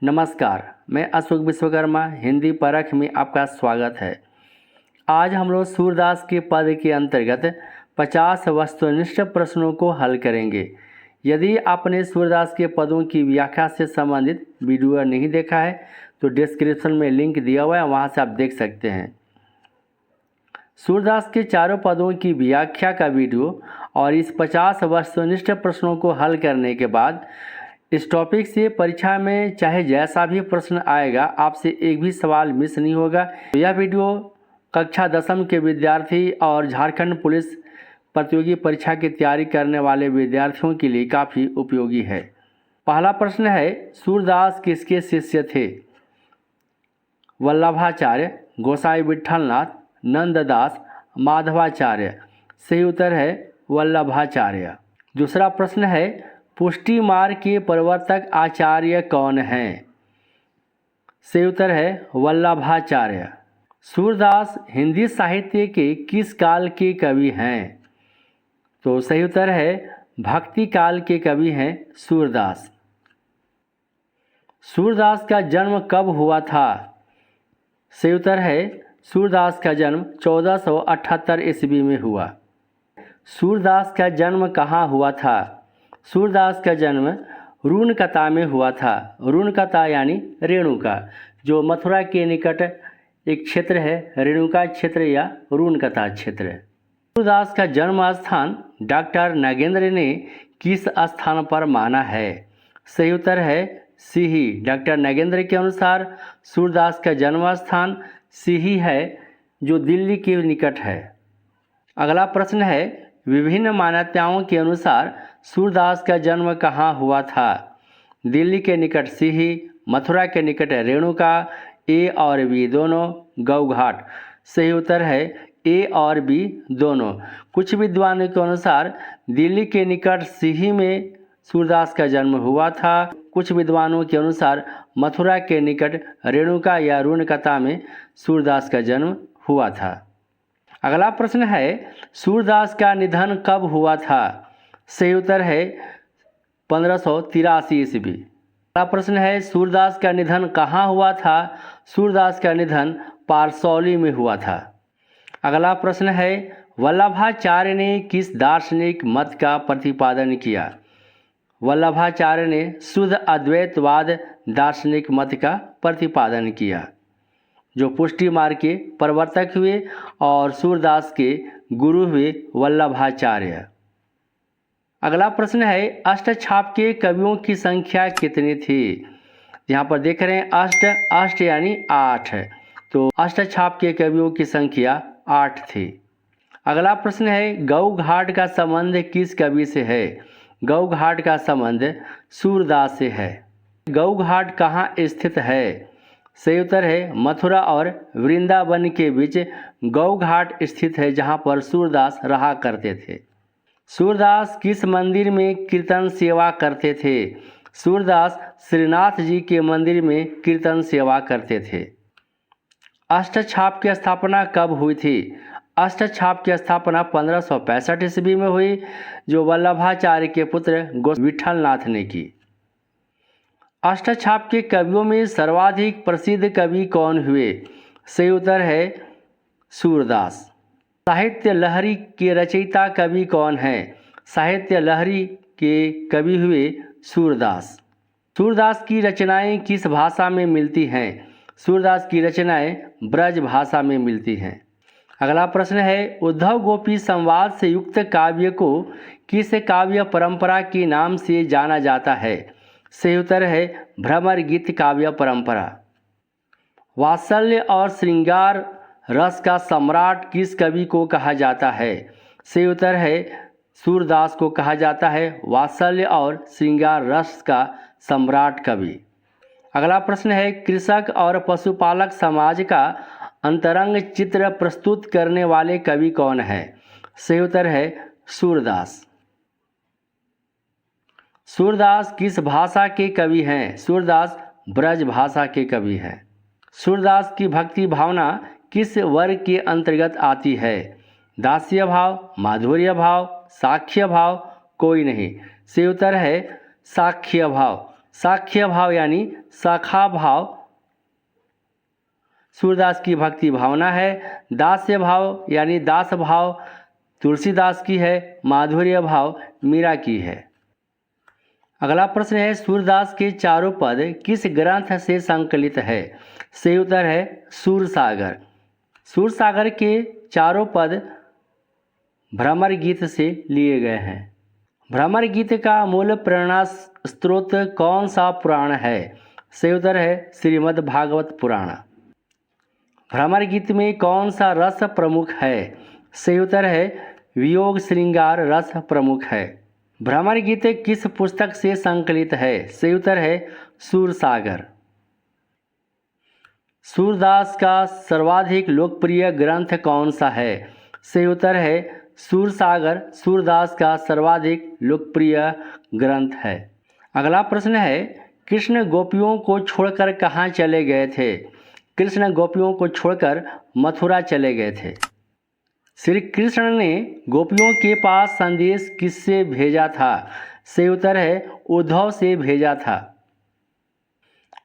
नमस्कार, मैं अशोक विश्वकर्मा हिंदी परख में आपका स्वागत है। आज हम लोग सूरदास के पद के अंतर्गत 50 वस्तुनिष्ठ प्रश्नों को हल करेंगे। यदि आपने सूरदास के पदों की व्याख्या से संबंधित वीडियो नहीं देखा है तो डिस्क्रिप्शन में लिंक दिया हुआ है, वहां से आप देख सकते हैं। सूरदास के चारों पदों की व्याख्या का वीडियो और इस 50 वस्तुनिष्ठ प्रश्नों को हल करने के बाद इस टॉपिक से परीक्षा में चाहे जैसा भी प्रश्न आएगा, आपसे एक भी सवाल मिस नहीं होगा। यह वीडियो कक्षा 10वीं के विद्यार्थी और झारखंड पुलिस प्रतियोगी परीक्षा की तैयारी करने वाले विद्यार्थियों के लिए काफ़ी उपयोगी है। पहला प्रश्न है, सूरदास किसके शिष्य थे? वल्लभाचार्य, गोसाई विठलनाथ, नंददास, माधवाचार्य। सही उत्तर है वल्लभाचार्य। दूसरा प्रश्न है, पुष्टि मार्ग के प्रवर्तक आचार्य कौन हैं? सही उत्तर है वल्लभाचार्य। सूरदास हिंदी साहित्य के किस काल के कवि हैं? तो सही उत्तर है भक्ति काल के कवि हैं सूरदास। सूरदास का जन्म कब हुआ था? सही उत्तर है सूरदास का जन्म 1478 ईस्वी में हुआ। सूरदास का जन्म कहाँ हुआ था? सूरदास का जन्म रूनकता में हुआ था। रूनकता यानी रेणुका, जो मथुरा के निकट एक क्षेत्र है, रेणुका क्षेत्र या रूनकता क्षेत्र। सूरदास का जन्म स्थान डॉक्टर नागेंद्र ने किस स्थान पर माना है? सही उत्तर है सीही। डॉक्टर नागेंद्र के अनुसार सूरदास का जन्म स्थान सीही है, जो दिल्ली के निकट है। अगला प्रश्न है, विभिन्न मान्यताओं के अनुसार सूरदास का जन्म कहाँ हुआ था? दिल्ली के निकट सीही, मथुरा के निकट रेणुका, ए और बी दोनों, गौघाट। सही उत्तर है ए और बी दोनों। कुछ विद्वानों के अनुसार दिल्ली के निकट सीही में सूरदास का जन्म हुआ था। कुछ विद्वानों के अनुसार मथुरा के निकट रेणुका या रूनकता में सूरदास का जन्म हुआ था। अगला प्रश्न है, सूरदास का निधन कब हुआ था? सही उत्तर है 1583 ईस्वी। अगला प्रश्न है, सूरदास का निधन कहाँ हुआ था? सूरदास का निधन पारसौली में हुआ था। अगला प्रश्न है, वल्लभाचार्य ने किस दार्शनिक मत का प्रतिपादन किया? वल्लभाचार्य ने शुद्ध अद्वैतवाद दार्शनिक मत का प्रतिपादन किया, जो पुष्टि मार्ग के प्रवर्तक हुए और सूरदास के गुरु हुए वल्लभाचार्य। अगला प्रश्न है, अष्टछाप के कवियों की संख्या कितनी थी? यहाँ पर देख रहे हैं अष्ट यानी 8, तो अष्टछाप के कवियों की संख्या 8 थी। अगला प्रश्न है, गौघाट का संबंध किस कवि से है? गौघाट का संबंध सूरदास से है। गौघाट कहाँ स्थित है? सही उत्तर है मथुरा और वृंदावन के बीच गौघाट स्थित है, जहाँ पर सूरदास रहा करते थे। सूरदास किस मंदिर में कीर्तन सेवा करते थे? सूरदास श्रीनाथ जी के मंदिर में कीर्तन सेवा करते थे। अष्टछाप की स्थापना कब हुई थी? अष्टछाप की स्थापना 1565 ईस्वी में हुई, जो वल्लभाचार्य के पुत्र विठलनाथ ने की। अष्टछाप के कवियों में सर्वाधिक प्रसिद्ध कवि कौन हुए? सही उत्तर है सूरदास। साहित्य लहरी के रचयिता कवि कौन है? साहित्य लहरी के कवि हुए सूरदास। सूरदास की रचनाएं किस भाषा में मिलती हैं? सूरदास की रचनाएं ब्रज भाषा में मिलती हैं। अगला प्रश्न है, उद्धव गोपी संवाद से युक्त काव्य को किस काव्य परंपरा के नाम से जाना जाता है? सही उत्तर है भ्रमर गीत काव्य परंपरा। वात्सल्य और श्रृंगार रस का सम्राट किस कवि को कहा जाता है? सही उत्तर है सूरदास को कहा जाता है वात्सल्य और श्रृंगार रस का सम्राट कवि। अगला प्रश्न है, कृषक और पशुपालक समाज का अंतरंग चित्र प्रस्तुत करने वाले कवि कौन है? सही उत्तर है सूरदास। सूरदास किस भाषा के कवि हैं? सूरदास ब्रज भाषा के कवि हैं। सूरदास की भक्ति भावना किस वर्ग के अंतर्गत आती है? दास्य भाव, माधुर्य भाव, साख्य भाव, कोई नहीं। सही उत्तर है साख्य भाव। साख्य भाव यानी शाखा भाव सूरदास की भक्ति भावना है। दास्य भाव यानी दास भाव तुलसीदास की है। माधुर्य भाव मीरा की है। अगला प्रश्न है सूरदास के चारों पद किस ग्रंथ से संकलित है? सही उत्तर है सूरसागर। सूरसागर के चारों पद भ्रमर गीत से लिए गए हैं। भ्रमर गीत का मूल प्रेरणा स्रोत कौन सा पुराण है? सही उत्तर है श्रीमद् भागवत पुराण। भ्रमर गीत में कौन सा रस प्रमुख है? सही उत्तर है वियोग श्रृंगार रस प्रमुख है। भ्रमर गीत किस पुस्तक से संकलित है? सही उत्तर है सूरसागर। सूरदास का सर्वाधिक लोकप्रिय ग्रंथ कौन सा है? सही उत्तर है सूरसागर सूरदास का सर्वाधिक लोकप्रिय ग्रंथ है। अगला प्रश्न है कृष्ण गोपियों को छोड़कर कहाँ चले गए थे? कृष्ण गोपियों को छोड़कर मथुरा चले गए थे। श्री कृष्ण ने गोपियों के पास संदेश किससे भेजा था? सही उत्तर है उद्धव से भेजा था।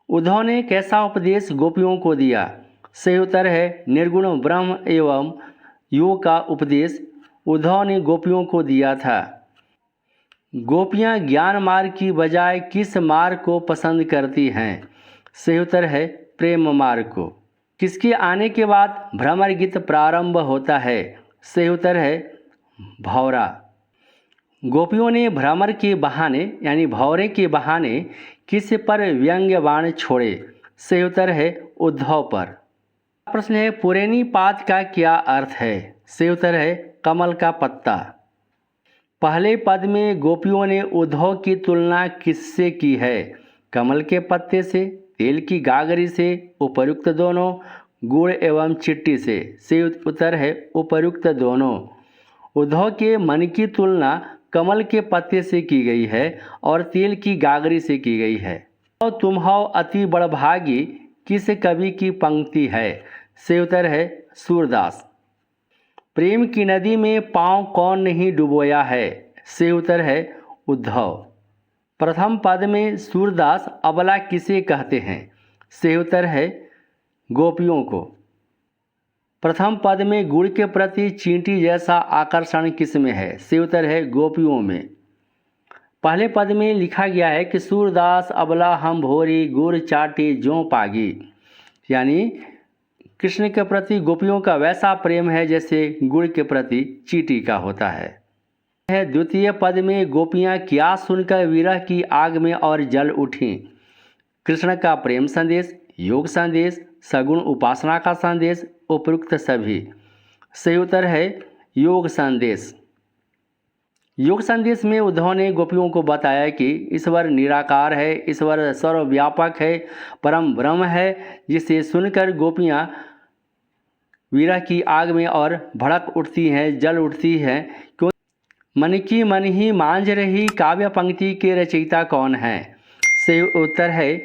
उद्धव ने कैसा उपदेश गोपियों को दिया? सही उत्तर है निर्गुण ब्रह्म एवं योग का उपदेश उद्धव ने गोपियों को दिया था। गोपियाँ ज्ञान मार्ग की बजाय किस मार्ग को पसंद करती हैं? सही उत्तर है प्रेम मार्ग को। किसके आने के बाद भ्रमर गीत प्रारंभ होता है? सही उत्तर है भौरा। गोपियों ने भ्रमर के बहाने यानी भौरे के बहाने किस पर व्यंग्य बाण छोड़े? सही उत्तर है उद्धव पर। प्रश्न है पुरैनी पात का क्या अर्थ है? सही उत्तर है कमल का पत्ता। पहले पद में गोपियों ने उद्धव की तुलना किससे की है? कमल के पत्ते से, तेल की गागरी से, उपर्युक्त दोनों, गुड़ एवं चिट्टी से। सही उत्तर है उपर्युक्त दोनों। उद्धव के मन की तुलना कमल के पत्ते से की गई है और तेल की गागरी से की गई है। तो तुम हो अति बड़भागी किस कवि की पंक्ति है? सही उत्तर है सूरदास। प्रेम की नदी में पांव कौन नहीं डुबोया है? सही उत्तर है उद्धव। प्रथम पद में सूरदास अबला किसे कहते हैं? सही उत्तर है गोपियों को। प्रथम पद में गुड़ के प्रति चींटी जैसा आकर्षण किस में है? सही उत्तर है गोपियों में। पहले पद में लिखा गया है कि सूरदास अबला हम भोरी गुड़ चाटी ज्यों पागी, यानी कृष्ण के प्रति गोपियों का वैसा प्रेम है जैसे गुड़ के प्रति चींटी का होता है। द्वितीय पद में गोपियाँ क्या सुनकर विरह की आग में और जल उठीं? कृष्ण का प्रेम संदेश, योग संदेश, सगुण उपासना का संदेश, उपयुक्त सभी। सही उत्तर है योग संदेश। योग संदेश में उद्धव ने गोपियों को बताया कि ईश्वर निराकार है, ईश्वर सर्वव्यापक है, परम ब्रह्म है, जिसे सुनकर गोपियाँ विरह की आग में और भड़क उठती हैं, जल उठती हैं। क्यों मन की मन ही मांझ रही काव्य पंक्ति के रचयिता कौन है? सही उत्तर है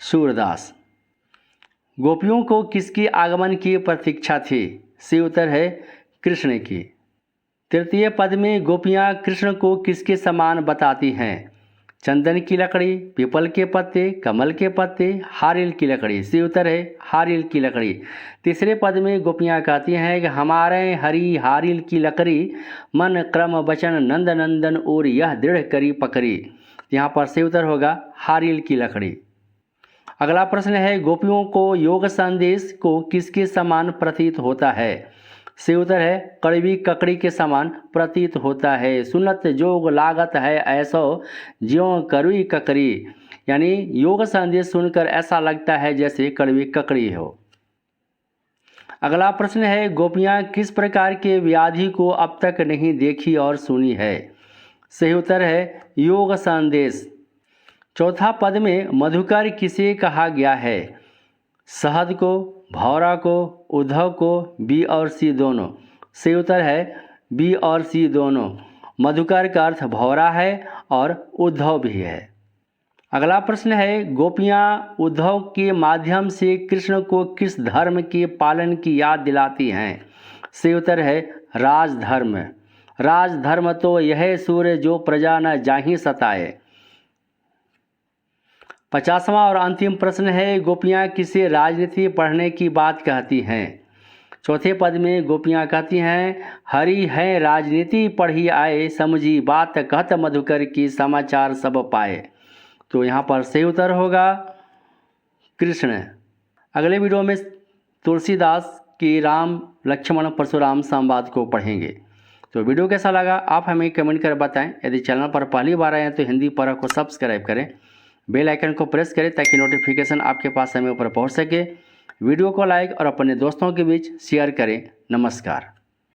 सूरदास। गोपियों को किसके आगमन की प्रतीक्षा थी? सही उत्तर है कृष्ण की। तृतीय पद में गोपियाँ कृष्ण को किसके समान बताती हैं? चंदन की लकड़ी, पीपल के पत्ते, कमल के पत्ते, हारिल की लकड़ी। सही उत्तर है हारिल की लकड़ी। तीसरे पद में गोपियाँ कहती हैं कि हमारे हरी हारिल की लकड़ी मन क्रम वचन नंद नंदन और यह दृढ़ करी पकड़ी। यहाँ पर सही उत्तर होगा हारिल की लकड़ी। अगला प्रश्न है गोपियों को योग संदेश को किसके समान प्रतीत होता है? सही उत्तर है कड़वी ककड़ी के समान प्रतीत होता है। सुनत जोग लागत है ऐसो ज्यों कड़वी ककड़ी, यानी योग संदेश सुनकर ऐसा लगता है जैसे कड़वी ककड़ी हो। अगला प्रश्न है गोपियाँ किस प्रकार के व्याधि को अब तक नहीं देखी और सुनी है? सही उत्तर है योग संदेश। चौथा पद में मधुकर किसे कहा गया है? शहद को, भौरा को, उद्धव को, बी और सी दोनों। सही उत्तर है बी और सी दोनों। मधुकर का अर्थ भौरा है और उद्धव भी है। अगला प्रश्न है गोपियाँ उद्धव के माध्यम से कृष्ण को किस धर्म के पालन की याद दिलाती हैं? सही उत्तर है राजधर्म। राजधर्म तो यह सूर्य जो प्रजा न जाहि सताए। 50वां और अंतिम प्रश्न है, गोपियाँ किसे राजनीति पढ़ने की बात कहती हैं? चौथे पद में गोपियाँ कहती हैं, हरि है राजनीति पढ़ी आए, समझी बात कहत मधुकर की समाचार सब पाए। तो यहाँ पर सही उत्तर होगा कृष्ण। अगले वीडियो में तुलसीदास की राम लक्ष्मण परशुराम संवाद को पढ़ेंगे। तो वीडियो कैसा लगा आप हमें कमेंट कर बताएं। यदि चैनल पर पहली बार आए हैं तो हिंदी परख को सब्सक्राइब करें, बेल आइकन को प्रेस करें ताकि नोटिफिकेशन आपके पास समय पर पहुंच सके। वीडियो को लाइक और अपने दोस्तों के बीच शेयर करें। नमस्कार।